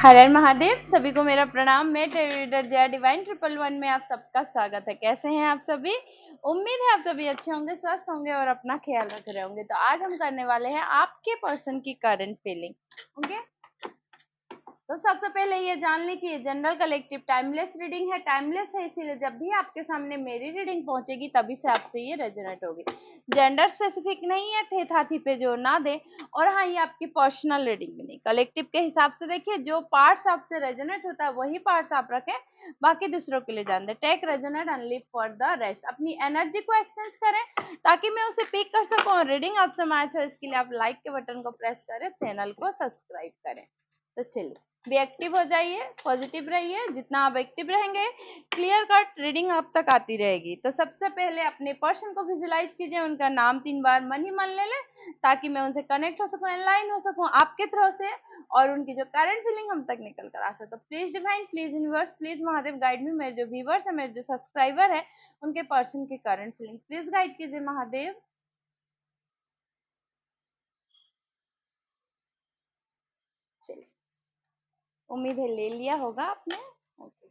हर हर महादेव। सभी को मेरा प्रणाम। मैं रीडर जया डिवाइन 111 में आप सबका स्वागत है। कैसे हैं आप सभी? उम्मीद है आप सभी अच्छे होंगे, स्वस्थ होंगे और अपना ख्याल रख रहे होंगे। तो आज हम करने वाले हैं आपके पर्सन की करंट फीलिंग। ओके, तो सबसे पहले ये जान लें कि ये जनरल कलेक्टिव टाइमलेस रीडिंग है। टाइमलेस है इसीलिए जब भी आपके सामने मेरी रीडिंग पहुंचेगी तभी से आपसे ये रेजोनेट होगी। जेंडर स्पेसिफिक नहीं है, थे थाथी पे जोर ना दे। और हाँ, ये आपकी पर्सनल रीडिंग भी नहीं, कलेक्टिव के हिसाब से देखिए। जो पार्ट्स आपसे रेजोनेट होता है वही पार्ट्स आप रखें, बाकी दूसरों के लिए जान दे। Take resonate and live for the rest. अपनी एनर्जी को एक्सचेंज करें ताकि मैं उसे पिक कर सकूं और रीडिंग आपसे मैच हो। इसके लिए आप लाइक के बटन को प्रेस करें, चैनल को सब्सक्राइब करें। तो चलिए, भी एक्टिव हो जाइए, पॉजिटिव रहिए। जितना आप एक्टिव रहेंगे क्लियर कट रीडिंग आप तक आती रहेगी। तो सबसे पहले अपने पर्सन को विजुलाइज कीजिए, उनका नाम 3 बार मन ही मन ले लें ताकि मैं उनसे कनेक्ट हो सकूं, अलाइन हो सकूं आपके थ्रू से, और उनकी जो करंट फीलिंग हम तक निकल कर आ सके। तो please divine, please universe, please Mahadev guide me. मेरे जो व्यूवर्स है, मेरे जो सब्सक्राइबर है, उनके पर्सन की करंट फीलिंग प्लीज गाइड कीजिए महादेव। चलिए, उम्मीद है ले लिया होगा आपने। ओके,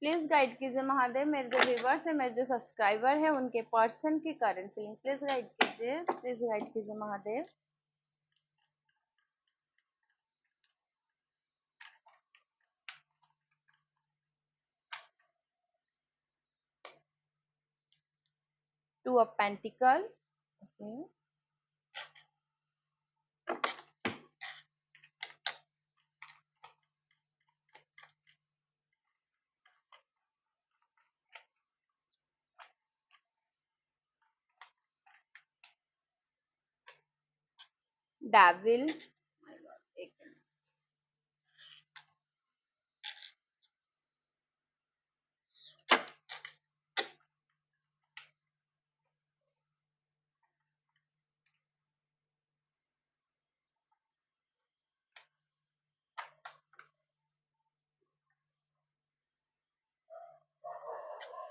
प्लीज गाइड कीजिए महादेव। मेरे जो व्यूवर्स है, मेरे जो सब्सक्राइबर है, उनके पर्सन की करंट फीलिंग प्लीज गाइड कीजिए, प्लीज गाइड कीजिए Mahadev. Two of pentacle. Okay, devil. एक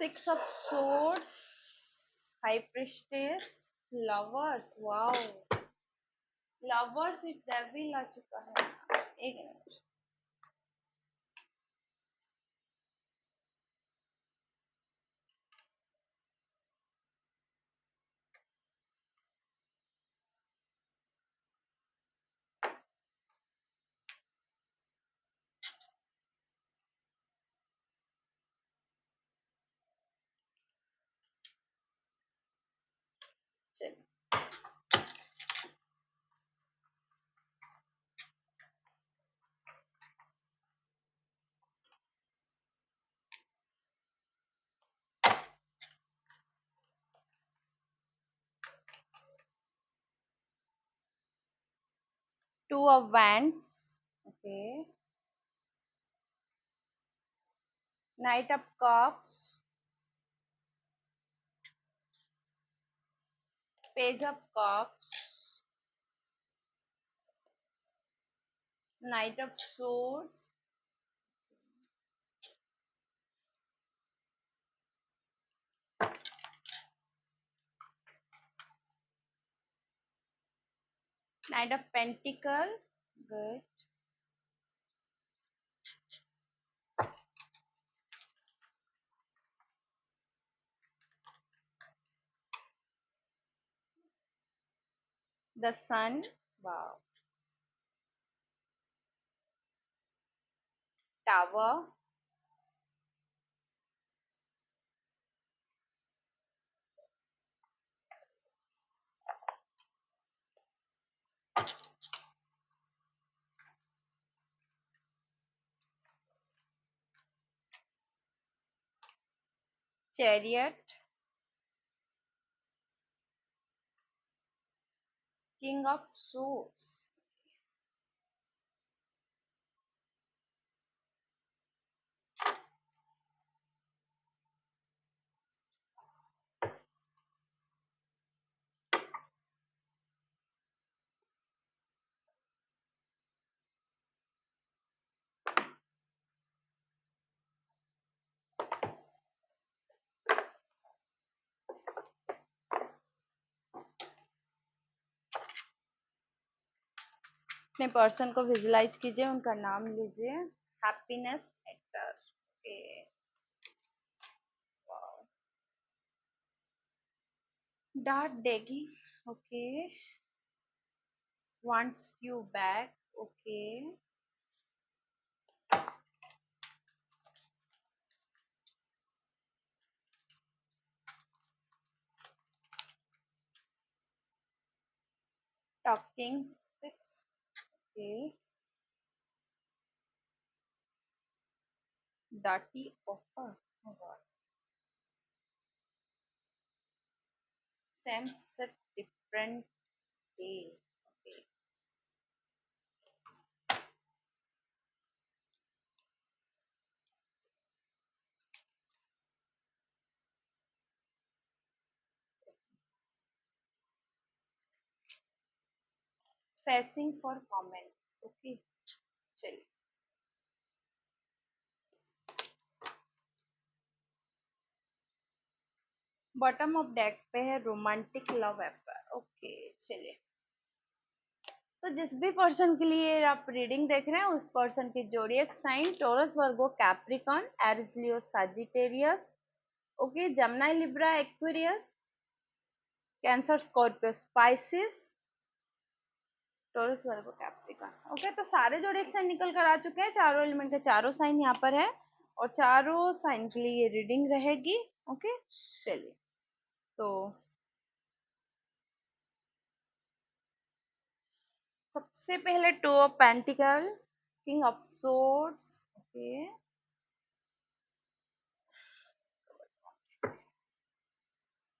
6 of swords, high priestess, lovers. Wow, lovers with devil आ चुका है। एक मिनट, चलिए। 2 of wands। Okay, knight of cups, page of cups, knight of swords, knight of pentacle. Good, the sun. Wow, tower, chariot, king of swords। अपने person को visualise कीजिए, उनका नाम लीजिए। Happiness actor. ओके। डार्ट डेगी। Okay. wants you back. Okay. Talking six. Okay. Dirty offer. Oh God. Sense a different day. Okay. Facing for comments. Okay. चलिए। Bottom of deck पे है रोमांटिक लव अफेयर। ओके चलिए। तो जिस भी person के लिए आप रीडिंग देख रहे हैं उस पर्सन की zodiac sign Taurus, Virgo, Capricorn, Aries, Leo, Sagittarius. Okay. Gemini, Libra, Aquarius, Cancer, Scorpio, Pisces, Taurus, Virgo, Capricorn. Okay. तो सारे जोडिएक साइन निकल कर आ चुके हैं, चारों एलिमेंट के चारों साइन यहाँ पर है और चारों साइन के लिए ये रीडिंग रहेगी। ओके चलिए। तो सबसे पहले to of pentacle, king of swords. Okay.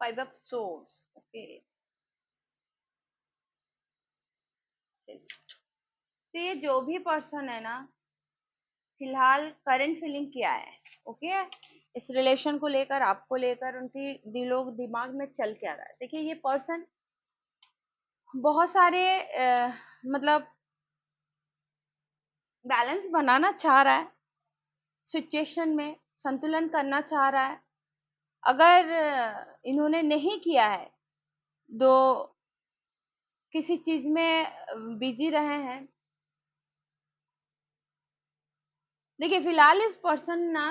Five of swords. Okay चलिए। तो ये जो भी पर्सन है ना, फिलहाल करंट फीलिंग क्या है? ओके। इस रिलेशन को लेकर, आपको लेकर उनकी दिमाग में चल क्या रहा है? देखिए ये पर्सन बहुत सारे मतलब बैलेंस बनाना चाह रहा है, सिचुएशन में संतुलन करना चाह रहा है। अगर इन्होंने नहीं किया है, दो किसी चीज में बिजी रहे हैं। देखिए फिलहाल इस पर्सन ना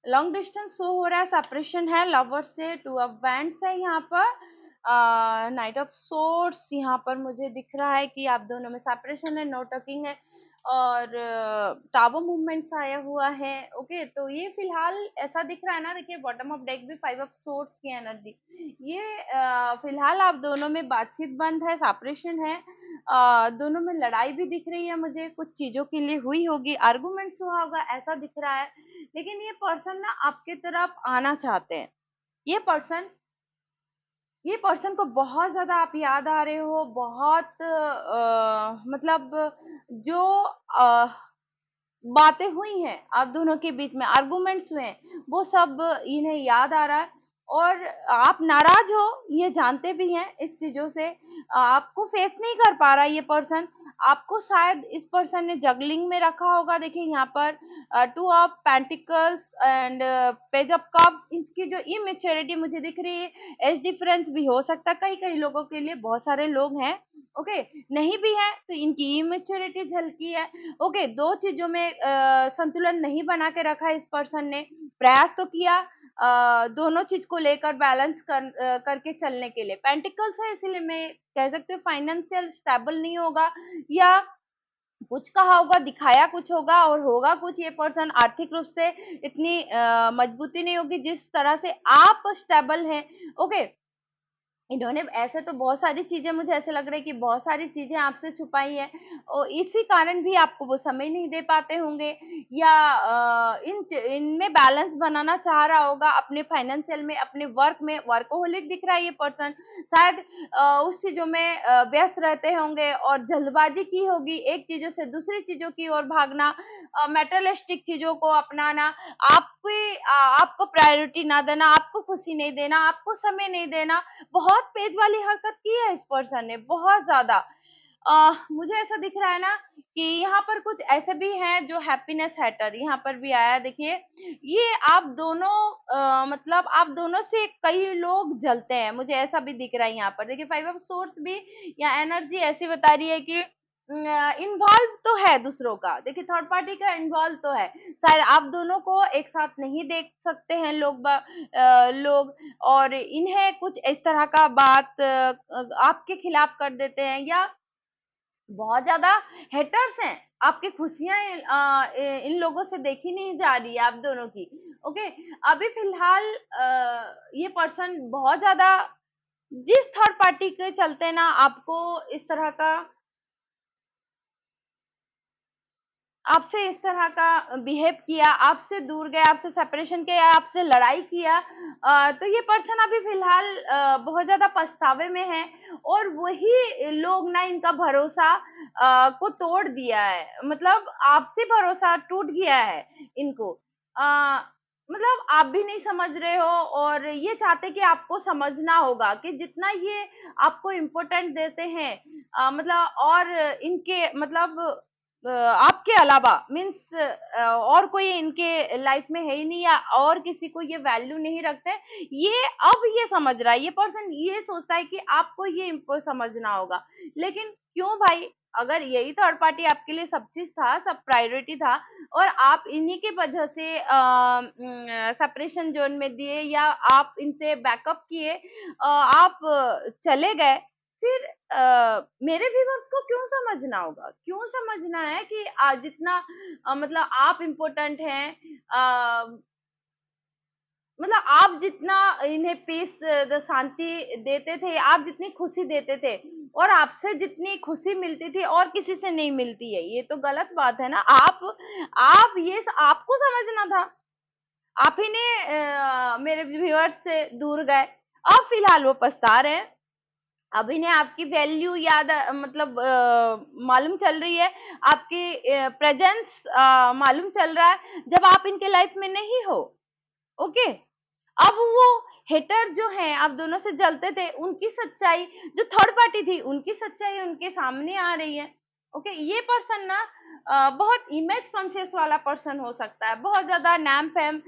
लॉन्ग डिस्टेंस शो हो रहा है, सेपरेशन है, लवर से, टू ऑफ वैंड्स है यहाँ पर, नाइट ऑफ सोर्ड्स यहाँ पर मुझे दिख रहा है कि आप दोनों में सेपरेशन है, नो टॉकिंग है और टावर मूवमेंट्स आया हुआ है। ओके। तो ये फिलहाल ऐसा दिख रहा है ना, देखिए बॉटम ऑफ डेक भी फाइव ऑफ सोर्ड्स की एनर्जी, ये फिलहाल आप दोनों में बातचीत बंद है, सेपरेशन है, दोनों में लड़ाई भी दिख रही है मुझे, कुछ चीजों के लिए हुई होगी, आर्गुमेंट्स हुआ होगा, ऐसा दिख रहा है। लेकिन ये पर्सन ना आपके तरफ आना चाहते हैं। ये पर्सन ये पर्सन को बहुत ज्यादा आप याद आ रहे हो, बहुत मतलब जो बातें हुई हैं आप दोनों के बीच में, आर्गुमेंट्स हुए हैं, वो सब इन्हें याद आ रहा है और आप नाराज हो, ये जानते भी हैं इस चीजों से। आपको फेस नहीं कर पा रहा ये पर्सन, आपको शायद इस पर्सन ने जगलिंग में रखा होगा। देखिए यहाँ पर two of pentacles and page of cups, इसकी जो इमेच्योरिटी मुझे दिख रही है, एज डिफरेंस भी हो सकता है कई कई लोगों के लिए, बहुत सारे लोग हैं। ओके। नहीं भी है तो इनकी इमेच्योरिटी झलकी है। ओके। दो चीजों में संतुलन नहीं बना के रखा है इस पर्सन ने, प्रयास तो किया दोनों चीज को लेकर बैलेंस करके चलने के लिए। पेंटिकल्स है इसीलिए मैं कह सकती हूँ फाइनेंशियल स्टेबल नहीं होगा, या कुछ कहा होगा, दिखाया कुछ होगा और होगा कुछ। ये पर्सन आर्थिक रूप से इतनी मजबूती नहीं होगी जिस तरह से आप स्टेबल हैं। ओके। इन्होंने ऐसे तो बहुत सारी चीजें, मुझे ऐसे लग रहा है कि बहुत सारी चीजें आपसे छुपाई है और इसी कारण भी आपको वो समय नहीं दे पाते होंगे, या इनमें बैलेंस बनाना चाह रहा होगा अपने फाइनेंशियल में, अपने वर्क में। वर्कोहोलिक दिख रहा है ये पर्सन, शायद उस चीजों में व्यस्त रहते होंगे और जल्दबाजी की होगी, एक चीजों से दूसरी चीजों की ओर भागना, मेटेरियलिस्टिक चीजों को अपनाना, आपको प्रायोरिटी ना देना, आपको खुशी नहीं देना, आपको समय नहीं देना। बहुत पेज वाली हरकत की है इस पर्सन ने, बहुत ज्यादा। मुझे ऐसा दिख रहा है ना कि यहाँ पर कुछ ऐसे भी हैं जो हैप्पीनेस हैटर यहाँ पर भी आया। देखिए ये आप दोनों मतलब आप दोनों से कई लोग जलते हैं, मुझे ऐसा भी दिख रहा है यहाँ पर। देखिए फाइव ऑफ सोर्स भी या एनर्जी ऐसी बता रही है कि इन्वॉल्व तो है दूसरों का, देखिए थर्ड पार्टी का इन्वॉल्व तो है, शायद आप दोनों को एक साथ नहीं देख सकते हैं लोग, और इन्हें कुछ इस तरह का बात आपके खिलाफ कर देते हैं, या बहुत ज्यादा हेटर्स हैं, आपकी खुशियां इन लोगों से देखी नहीं जा रही है आप दोनों की। ओके, अभी फिलहाल ये पर्सन बहुत ज्यादा जिस थर्ड पार्टी के चलते ना आपको इस तरह का, आपसे इस तरह का बिहेव किया, आपसे दूर गया, आपसे सेपरेशन किया, आपसे लड़ाई किया, तो ये पर्सन अभी फिलहाल बहुत ज्यादा पछतावे में है, और वही लोग ना इनका भरोसा को तोड़ दिया है, मतलब आपसे भरोसा टूट गया है इनको। अ, मतलब आप भी नहीं समझ रहे हो, और ये चाहते कि आपको समझना होगा कि जितना ये आपको इम्पोर्टेंट देते हैं, मतलब और इनके मतलब आपके अलावा मीन्स और कोई इनके लाइफ में है ही नहीं, या और किसी को ये वैल्यू नहीं रखते, ये अब ये समझ रहा है, ये पर्सन ये सोचता है कि आपको ये समझना होगा। लेकिन क्यों भाई, अगर यही थर्ड पार्टी आपके लिए सब चीज था, सब प्रायोरिटी था, और आप इन्हीं की वजह से सेपरेशन जोन में दिए, या आप इनसे बैकअप किए, आप चले गए, फिर मेरे व्यूवर्स को क्यों समझना होगा, क्यों समझना है कि जितना मतलब आप इम्पोर्टेंट हैं, मतलब आप जितना इन्हें पीस शांति देते थे, आप जितनी खुशी देते थे, और आपसे जितनी खुशी मिलती थी और किसी से नहीं मिलती है, ये तो गलत बात है ना। आप ये आपको समझना था, आप ही ने मेरे व्यूअर्स से दूर गए, अब फिलहाल वो पछता रहे हैं, अब इन्हें आपकी वैल्यू याद मतलब मालूम चल रही है, आपकी प्रेजेंस मालूम चल रहा है, जब आप इनके लाइफ में नहीं हो। ओके, अब वो हेटर जो हैं, आप दोनों से जलते थे, उनकी सच्चाई, जो थर्ड पार्टी थी उनकी सच्चाई उनके सामने आ रही है। ओके, ये पर्सन ना बहुत इमेज कॉन्शियस वाला पर्सन हो सकता है, बहुत ज्यादा नाम फेम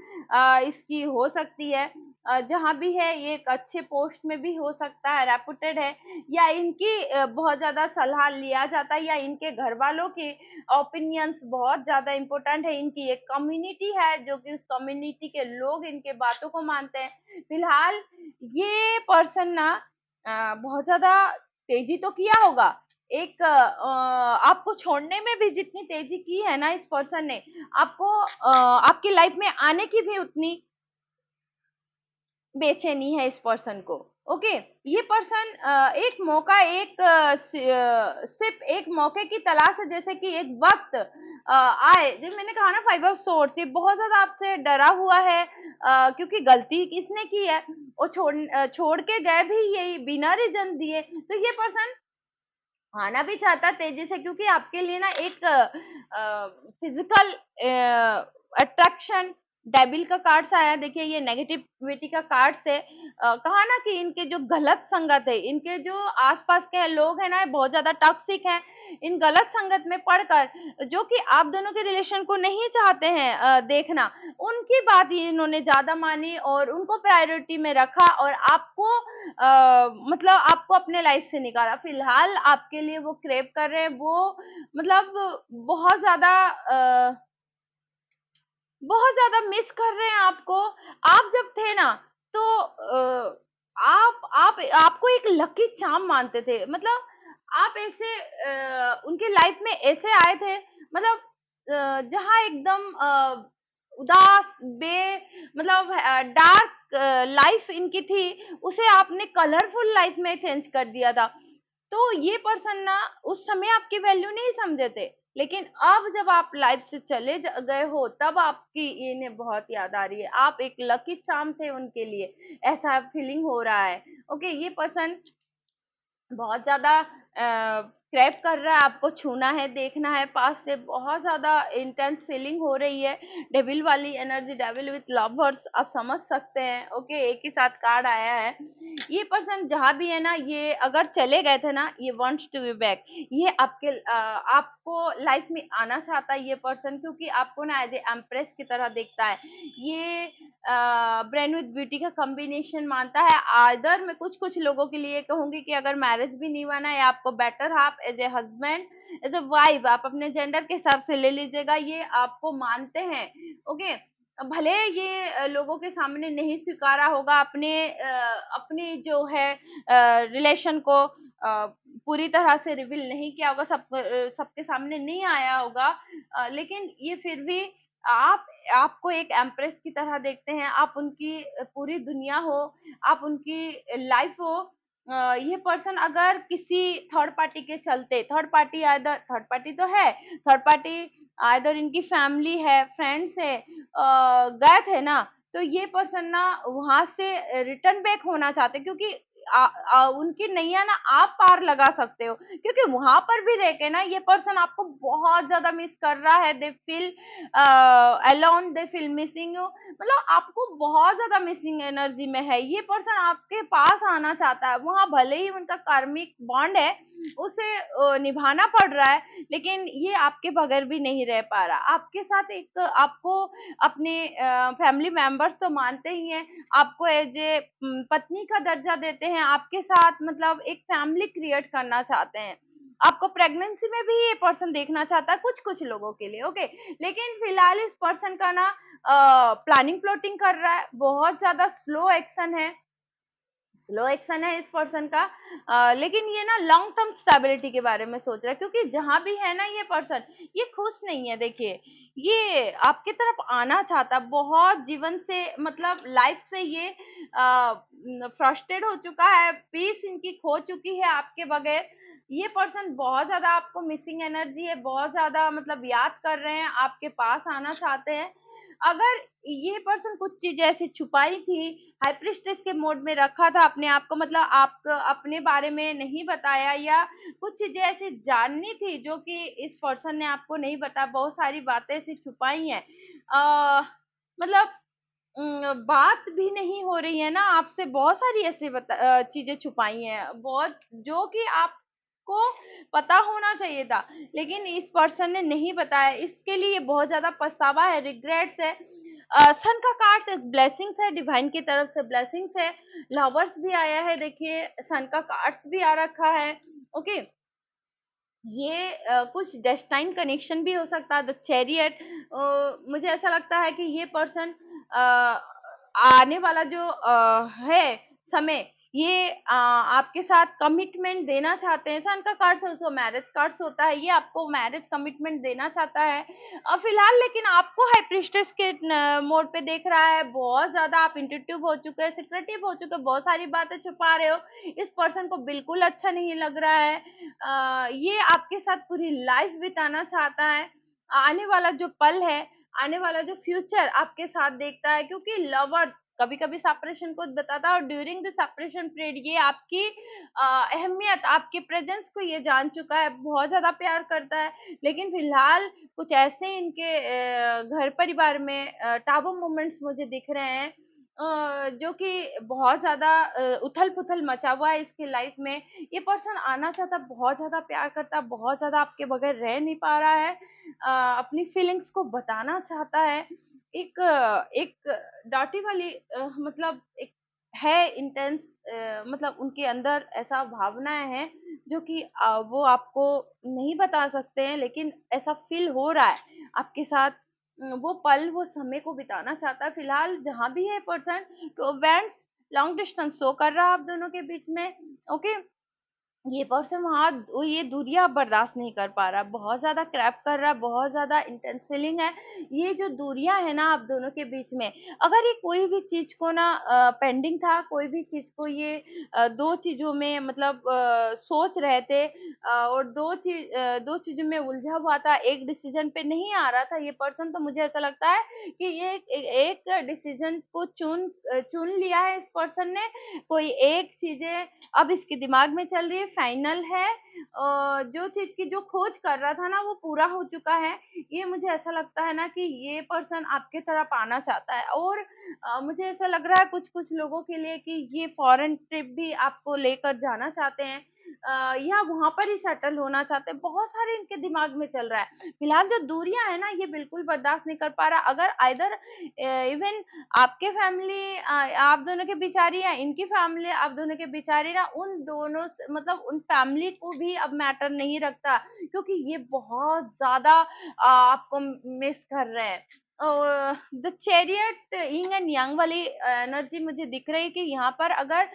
इसकी हो सकती है, जहाँ भी है ये एक अच्छे पोस्ट में भी हो सकता है, रेपुटेड है, या इनकी बहुत ज्यादा सलाह लिया जाता है, या इनके घर वालों के ओपिनियंस बहुत ज्यादा इम्पोर्टेंट है, इनकी एक कम्युनिटी है जो कि उस कम्युनिटी के लोग इनके बातों को मानते हैं। फिलहाल ये पर्सन ना बहुत ज्यादा तेजी तो किया होगा, एक आपको छोड़ने में भी जितनी तेजी की है ना इस पर्सन ने, आपको आपकी लाइफ में आने की भी उतनी बेचैनी है इस पर्सन को। ओके, ये पर्सन एक मौका, सिर्फ एक मौके की तलाश है, जैसे कि एक वक्त आए, जब मैंने कहा ना 5 ऑफ सोर्ड्स, ये बहुत ज्यादा आपसे डरा हुआ है, क्योंकि गलती किसने की है, और छोड़ के गए भी यही बिना रीजन दिए, तो ये पर्सन आना भी चाहता तेजी से, क्योंकि आपके लिए ना एक फिजिकल अट्रैक्शन, डेविल का कार्ड्स आया, देखिए ये नेगेटिविटी का कार्ड्स है, कहा ना कि इनके जो गलत संगत है, इनके जो आसपास के लोग हैं ना, ये बहुत ज्यादा टॉक्सिक हैं, इन गलत संगत में पड़कर, जो कि आप दोनों के रिलेशन को नहीं चाहते हैं देखना, उनकी बात ही इन्होंने ज्यादा मानी, और उनको प्रायोरिटी में रखा, और आपको मतलब आपको अपने लाइफ से निकाला। फिलहाल आपके लिए वो क्रेव कर रहे हैं, वो मतलब बहुत ज्यादा बहुत ज्यादा मिस कर रहे हैं आपको। आप जब थे ना, तो आप आपको एक लकी चार्म मानते थे, मतलब आप ऐसे उनके लाइफ में ऐसे आए थे, मतलब जहाँ एकदम उदास मतलब डार्क लाइफ इनकी थी, उसे आपने कलरफुल लाइफ में चेंज कर दिया था। तो ये पर्सन ना उस समय आपकी वैल्यू नहीं समझे थे, लेकिन अब जब आप लाइफ से चले गए हो, तब आपकी इन्हें बहुत याद आ रही है, आप एक लकी चार्म थे उनके लिए, ऐसा फीलिंग हो रहा है। ओके, ये पर्सन बहुत ज़्यादा क्रैव कर रहा है, आपको छूना है, देखना है, पास से बहुत ज़्यादा इंटेंस फीलिंग हो रही है, डेविल वाली एनर्जी, डेविल विथ लवर्स आप समझ सकते हैं। ओके, एक ही साथ कार्ड आया है, ये पर्सन जहाँ भी है ना, ये अगर चले गए थे ना, ये वांट्स टू बी बैक, ये आपको लाइफ में आना चाहता है ये पर्सन, क्योंकि आपको ना एज ए एम्प्रेस की तरह देखता है, ये ब्रेन विद ब्यूटी का कॉम्बिनेशन मानता है। आदर मैं कुछ कुछ लोगों के लिए कहूंगी कि अगर मैरिज भी नहीं बना है, आप आपको better half, as a husband, as a wife, आप अपने जेंडर के हिसाब से ले लीजिएगा, ये आपको मानते हैं। ओके, भले ये लोगों के सामने नहीं स्वीकारा होगा, अपनी जो है रिलेशन को पूरी तरह से रिवील नहीं किया होगा, सबके सामने नहीं आया होगा, लेकिन ये फिर भी आप आपको एक एम्प्रेस की तरह देखते हैं, आप उनकी पूरी दुनिया हो, आप उनकी लाइफ हो। ये पर्सन अगर किसी थर्ड पार्टी के चलते, थर्ड पार्टी तो है, थर्ड पार्टी आइदर इनकी फैमिली है, फ्रेंड्स है, गए थे ना, तो ये पर्सन ना वहां से रिटर्न बैक होना चाहते, क्योंकि उनकी नैया ना आप पार लगा सकते हो, क्योंकि वहां पर भी रह के ना ये पर्सन आपको बहुत ज्यादा मिस कर रहा है। They feel alone, they feel missing you, मतलब आपको बहुत ज्यादा मिसिंग एनर्जी में है। ये पर्सन आपके पास आना चाहता है, वहां भले ही उनका कार्मिक बॉन्ड है, उसे निभाना पड़ रहा है, लेकिन ये आपके बगैर भी नहीं रह पा रहा। आपके साथ एक आपको अपने फैमिली मेंबर्स तो मानते ही हैं, आपको एज ए पत्नी का दर्जा देते हैं, आपके साथ मतलब एक फैमिली क्रिएट करना चाहते हैं, आपको प्रेगनेंसी में भी ये पर्सन देखना चाहता है कुछ कुछ लोगों के लिए। ओके, लेकिन फिलहाल इस पर्सन का ना प्लानिंग प्लॉटिंग कर रहा है, बहुत ज्यादा स्लो एक्शन है इस पर्सन का, लेकिन ये ना लॉन्ग टर्म स्टेबिलिटी के बारे में सोच रहा है, क्योंकि जहां भी है ना ये पर्सन, ये खुश नहीं है। देखिए, ये आपके तरफ आना चाहता है, बहुत जीवन से मतलब लाइफ से ये फ्रस्ट्रेट हो चुका है, पीस इनकी खो चुकी है आपके बगैर। ये पर्सन बहुत ज्यादा आपको मिसिंग एनर्जी है, बहुत ज्यादा मतलब याद कर रहे हैं, आपके पास आना चाहते हैं। अगर ये पर्सन कुछ चीजें ऐसी छुपाई थी, हाई प्रिस्टेस के मोड में रखा था अपने आप को, मतलब आप अपने बारे में नहीं बताया, या कुछ चीजें ऐसी जाननी थी जो कि इस पर्सन ने आपको नहीं बताया, बहुत सारी बातें ऐसी छुपाई हैं, मतलब बात भी नहीं हो रही है ना आपसे, बहुत सारी ऐसी चीजें छुपाई हैं, बहुत जो कि आपको पता होना चाहिए था, लेकिन इस पर्सन ने नहीं बताया, इसके लिए बहुत ज्यादा पछतावा है, रिग्रेट्स है। सन का कार्ड्स एक ब्लेसिंग्स है, डिवाइन की तरफ से ब्लेसिंग्स है, लवर्स भी आया है, देखिए सन का कार्ड्स भी आ रखा है। ओके, ये कुछ डेस्टाइन कनेक्शन भी हो सकता है, द चैरियट। मुझे ऐसा लगता है कि ये पर्सन आने वाला जो है समय, ये आपके साथ कमिटमेंट देना चाहते हैं। सन का कार्ड्स ऑल्सो मैरिज कार्ड्स होता है, ये आपको मैरिज कमिटमेंट देना चाहता है फिलहाल, लेकिन आपको हाई प्रीस्टेस के मोड पे देख रहा है, बहुत ज्यादा आप इंट्यूटिव हो चुके हैं, सिक्रेटिव हो चुके हैं, बहुत सारी बातें छुपा रहे हो, इस पर्सन को बिल्कुल अच्छा नहीं लग रहा है। ये आपके साथ पूरी लाइफ बिताना चाहता है, आने वाला जो पल है, आने वाला जो फ्यूचर आपके साथ देखता है, क्योंकि लवर्स कभी कभी सेपरेशन को बताता है, और ड्यूरिंग द सेपरेशन पीरियड ये आपकी अहमियत, आपके प्रेजेंस को ये जान चुका है, बहुत ज्यादा प्यार करता है, लेकिन फिलहाल कुछ ऐसे इनके घर परिवार में टाबू मोमेंट्स मुझे दिख रहे हैं, जो कि बहुत ज़्यादा उथल-पुथल मचा हुआ है इसकी लाइफ में। ये पर्सन आना चाहता, बहुत ज़्यादा प्यार करता, बहुत ज़्यादा आपके बगैर रह नहीं पा रहा है। अपनी फीलिंग्स को बताना चाहता है। एक डॉटी वाली मतलब एक है इंटेंस, मतलब उनके अंदर ऐसा भावनाएँ हैं जो कि वो आपको नहीं बता सकते हैं, लेकिन ऐसा फ़ील हो रहा है आपके साथ। वो पल, वो समय को बिताना चाहता है। फिलहाल जहाँ भी है person, romance long distance show कर रहा है आप दोनों के बीच में। ओके, ये पर्सन वहाँ ये दूरियाँ बर्दाश्त नहीं कर पा रहा, बहुत ज़्यादा क्रैप कर रहा है, बहुत ज़्यादा इंटेंस फीलिंग है। ये जो दूरियाँ हैं ना आप दोनों के बीच में, अगर ये कोई भी चीज़ को ना पेंडिंग था, कोई भी चीज़ को ये 2 चीज़ों में मतलब सोच रहे थे, और 2 चीज़ों में उलझा हुआ था, एक डिसीज़न पे नहीं आ रहा था ये पर्सन, तो मुझे ऐसा लगता है कि ये एक डिसीज़न को चुन लिया है इस पर्सन ने। कोई एक चीज़ें अब इसके दिमाग में चल रही है, फाइनल है, जो चीज़ की जो खोज कर रहा था ना वो पूरा हो चुका है। ये मुझे ऐसा लगता है ना कि ये पर्सन आपके तरफ आना चाहता है, और मुझे ऐसा लग रहा है कुछ-कुछ लोगों के लिए कि ये फॉरेन ट्रिप भी आपको लेकर जाना चाहते हैं। या वहां पर ही सेटल होना चाहते हैं, बहुत सारे इनके दिमाग में चल रहा है। फिलहाल जो दूरियां है ना, ये बिल्कुल बर्दाश्त नहीं कर पा रहा। अगर आइदर इवन आपके फैमिली आप दोनों के बीच आ रही है, इनकी फैमिली आप दोनों के बीच आ रही है ना, उन दोनों मतलब उन फैमिली को भी अब मैटर नहीं रखता, क्योंकि ये बहुत ज्यादा आपको मिस कर रहे हैं। The chariot yin and yang वाली एनर्जी मुझे दिख रही है कि यहाँ पर अगर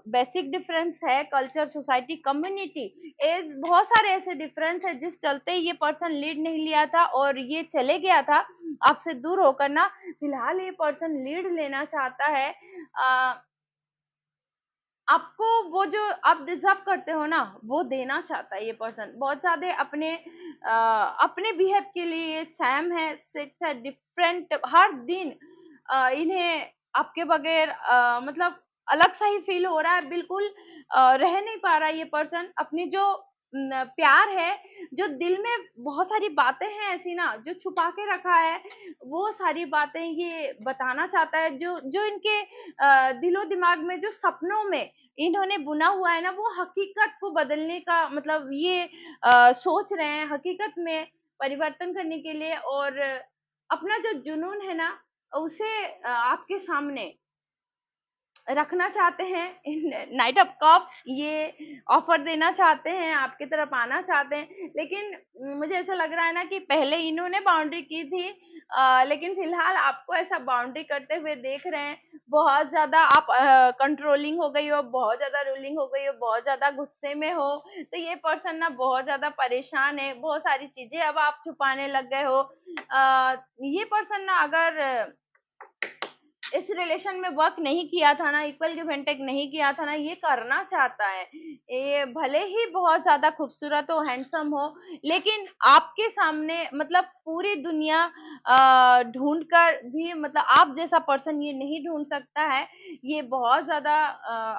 बेसिक डिफरेंस है, कल्चर, सोसाइटी, कम्युनिटी, एज, बहुत सारे ऐसे डिफरेंस है जिस चलते ये पर्सन लीड नहीं लिया था और ये चले गया था आपसे दूर होकर ना। फिलहाल ये पर्सन लीड लेना चाहता है। आपको वो जो आप डिजर्व करते हो ना, वो देना चाहता है ये पर्सन। बहुत ज्यादा अपने बिहेव के लिए सैम है, सिक्स है, डिफरेंट हर दिन इन्हें आपके बगैर मतलब अलग सा ही फील हो रहा है। बिल्कुल रह नहीं पा रहा है ये पर्सन। अपनी जो प्यार है, जो दिल में बहुत सारी बातें हैं ऐसी ना जो छुपा के रखा है, वो सारी बातें ये बताना चाहता है। जो जो इनके दिलो दिमाग में, जो सपनों में इन्होंने बुना हुआ है ना, वो हकीकत को बदलने का मतलब ये सोच रहे हैं, हकीकत में परिवर्तन करने के लिए। और अपना जो जुनून है ना, उसे आपके सामने रखना चाहते हैं। इन नाइट ऑफ कप ये ऑफर देना चाहते हैं, आपकी तरफ आना चाहते हैं। लेकिन मुझे ऐसा लग रहा है ना कि पहले इन्होंने बाउंड्री की थी, लेकिन फिलहाल आपको ऐसा बाउंड्री करते हुए देख रहे हैं। बहुत ज्यादा आप कंट्रोलिंग हो गई हो, बहुत ज्यादा रूलिंग हो गई हो, बहुत ज्यादा गुस्से में हो, तो ये पर्सन ना बहुत ज्यादा परेशान है। बहुत सारी चीजें अब आप छुपाने लग गए हो। ये पर्सन ना अगर इस रिलेशन में वर्क नहीं किया था ना, इक्वल गिव एंड टेक नहीं किया था ना, ये करना चाहता है। ये भले ही बहुत ज्यादा खूबसूरत हो, हैंडसम हो, लेकिन आपके सामने मतलब पूरी दुनिया ढूंढ कर भी मतलब आप जैसा पर्सन ये नहीं ढूंढ सकता है। ये बहुत ज्यादा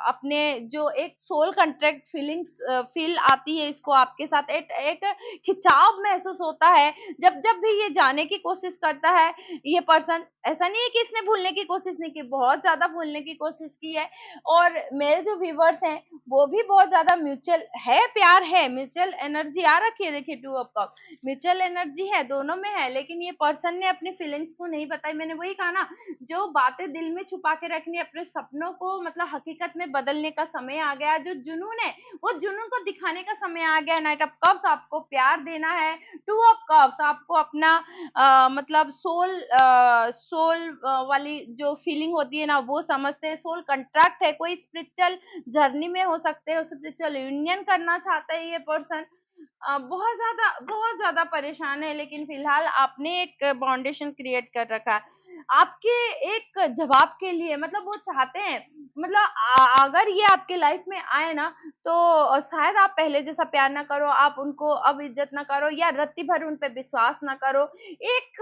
अपने जो एक सोल कंट्रैक्ट फीलिंग्स फील आती है इसको आपके साथ, एक खिंचाव महसूस होता है। जब जब भी ये जाने की कोशिश करता है ये पर्सन, ऐसा नहीं है कि इसने भूलने की कोशिश नहीं की, बहुत ज्यादा भूलने की कोशिश की है। और मेरे जो व्यूवर्स हैं वो भी बहुत ज्यादा म्यूचुअल है, प्यार है, म्यूचुअल एनर्जी आ रखी है। देखिए, two of cup mutual energy है, दोनों में है, लेकिन ये पर्सन ने अपनी फीलिंग्स को नहीं बताई। मैंने वही कहा ना, जो बातें दिल में छुपा के रखनी, अपने सपनों को मतलब हकीकत में बदलने का समय आ गया। जो जुनून है, वो जुनून को दिखाने का समय आ गया। नाइट ऑफ कप्स आपको प्यार देना है, टू ऑफ कप्स आपको अपना मतलब सोल वाली जो फीलिंग होती है ना, वो समझते हैं। सोल कंट्रैक्ट है, कोई स्पिरिचुअल जर्नी में हो सकते हैं, स्पिरिचुअल यूनियन करना चाहता है ये पर्सन। बहुत ज्यादा परेशान है, लेकिन फिलहाल आपने एक बाउंडेशन क्रिएट कर रखा है आपके एक जवाब के लिए। मतलब वो चाहते हैं, मतलब अगर ये आपके लाइफ में आए ना, तो शायद आप पहले जैसा प्यार ना करो, आप उनको अब इज्जत ना करो, या रत्ती भर उन पे विश्वास ना करो। एक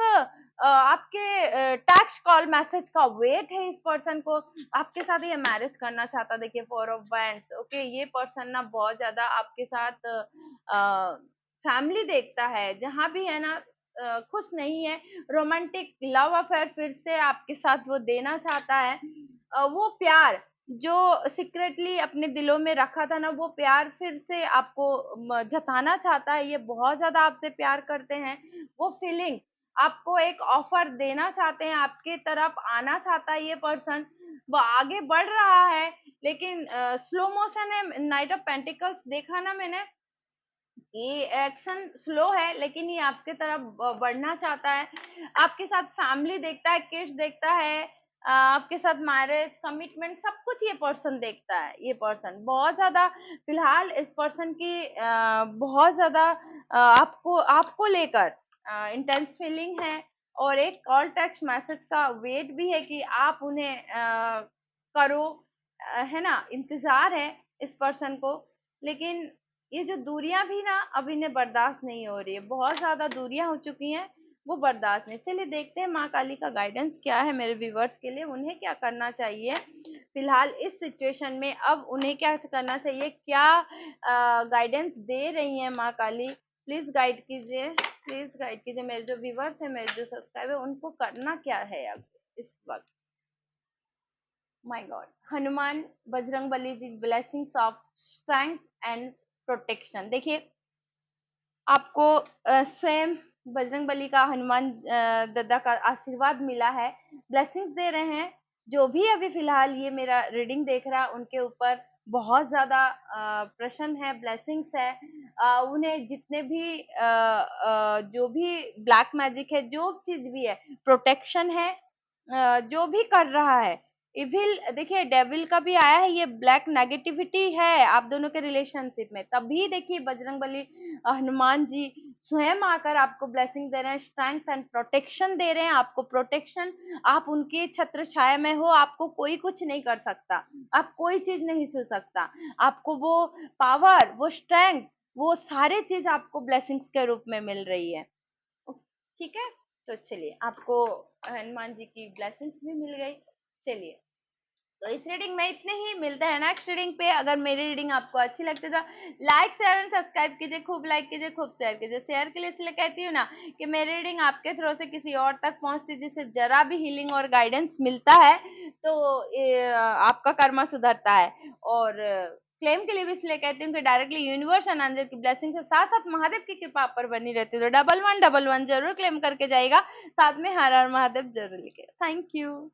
आपके टेक्स्ट कॉल मैसेज का वेट है इस पर्सन को। आपके साथ ये मैरिज करना चाहता। देखिए, फोर ऑफ वैंड्स, ओके, ये पर्सन ना बहुत ज्यादा आपके साथ फैमिली देखता है, जहां भी है ना खुश नहीं है। रोमांटिक लव अफेयर फिर से आपके साथ वो देना चाहता है। वो प्यार जो सीक्रेटली अपने दिलों में रखा था ना, वो प्यार फिर से आपको जताना चाहता है। ये बहुत ज्यादा आपसे प्यार करते हैं। वो फीलिंग आपको एक ऑफर देना चाहते हैं, आपके तरफ आना चाहता है ये पर्सन। वो आगे बढ़ रहा है, लेकिन स्लो मोशन है। नाइट ऑफ पेंटिकल्स देखा ना मैंने, ये एक्शन स्लो है, लेकिन ये आपके तरफ बढ़ना चाहता है। आपके साथ फैमिली देखता है, किड्स देखता है, आपके साथ मैरिज, कमिटमेंट, सब कुछ ये पर्सन देखता है। ये पर्सन बहुत ज्यादा फिलहाल इस पर्सन की बहुत ज्यादा आपको आपको लेकर इंटेंस फीलिंग है। और एक कॉल टेक्स्ट मैसेज का वेट भी है कि आप उन्हें करो, है ना, इंतजार है इस पर्सन को। लेकिन ये जो दूरियां भी ना अब इन्हें बर्दाश्त नहीं हो रही है, बहुत ज्यादा दूरियां हो चुकी हैं, वो बर्दाश्त नहीं। चलिए देखते हैं माँ काली का गाइडेंस क्या है मेरे व्यूवर्स के लिए, उन्हें क्या करना चाहिए फिलहाल इस सिचुएशन में। अब उन्हें क्या करना चाहिए, क्या गाइडेंस दे रही है माँ काली, प्लीज गाइड कीजिए, प्लीज गाइड कीजिए। मेरे जो व्यूवर्स है, मेरे जो सब्सक्राइबर, उनको करना क्या है अब इस वक्त। My God, Hanuman Bajrang Bali ji blessings of strength and protection. देखिए, आपको स्वयं बजरंग बली का हनुमान दादा का आशीर्वाद मिला है, ब्लेसिंग्स दे रहे हैं। जो भी अभी फिलहाल ये मेरा रीडिंग देख रहा है उनके ऊपर बहुत ज्यादा प्रसन्न है, ब्लेसिंग्स है। उन्हें जितने भी जो भी ब्लैक मैजिक है, जो चीज भी है, प्रोटेक्शन है, जो भी कर रहा है इविल। देखिए, डेविल का भी आया है, ये ब्लैक नेगेटिविटी है आप दोनों के रिलेशनशिप में। तभी देखिए बजरंगबली हनुमान जी स्वयं आकर आपको ब्लेसिंग दे रहे हैं, स्ट्रेंथ एंड प्रोटेक्शन दे रहे हैं, आपको प्रोटेक्शन। आप उनके छत्र छाया में हो, आपको कोई कुछ नहीं कर सकता, आप कोई चीज नहीं छू सकता। आपको वो पावर, वो स्ट्रेंथ, वो सारे चीज आपको ब्लेसिंग्स के रूप में मिल रही है। ठीक है, तो चलिए, आपको हनुमान जी की ब्लेसिंग्स भी मिल गई। चलिए, तो इस रीडिंग में इतने ही, मिलते हैं नेक्स्ट रीडिंग पे। अगर मेरी रीडिंग आपको अच्छी लगती है तो लाइक शेयर एंड सब्सक्राइब कीजिए, खूब लाइक कीजिए, खूब शेयर कीजिए। शेयर के लिए इसलिए कहती हूँ ना कि मेरी रीडिंग आपके थ्रू से किसी और तक पहुंचती, जिससे जरा भी हीलिंग और गाइडेंस मिलता है तो आपका कर्मा सुधरता है। और क्लेम के लिए भी इसलिए कहती हूँ कि डायरेक्टली यूनिवर्स एंड एंजल की ब्लेसिंग से साथ साथ महादेव की कृपा आप पर बनी रहती है। तो 1111 जरूर क्लेम करके जाएगा, साथ में हर हर महादेव जरूर लिखेगा। Thank you.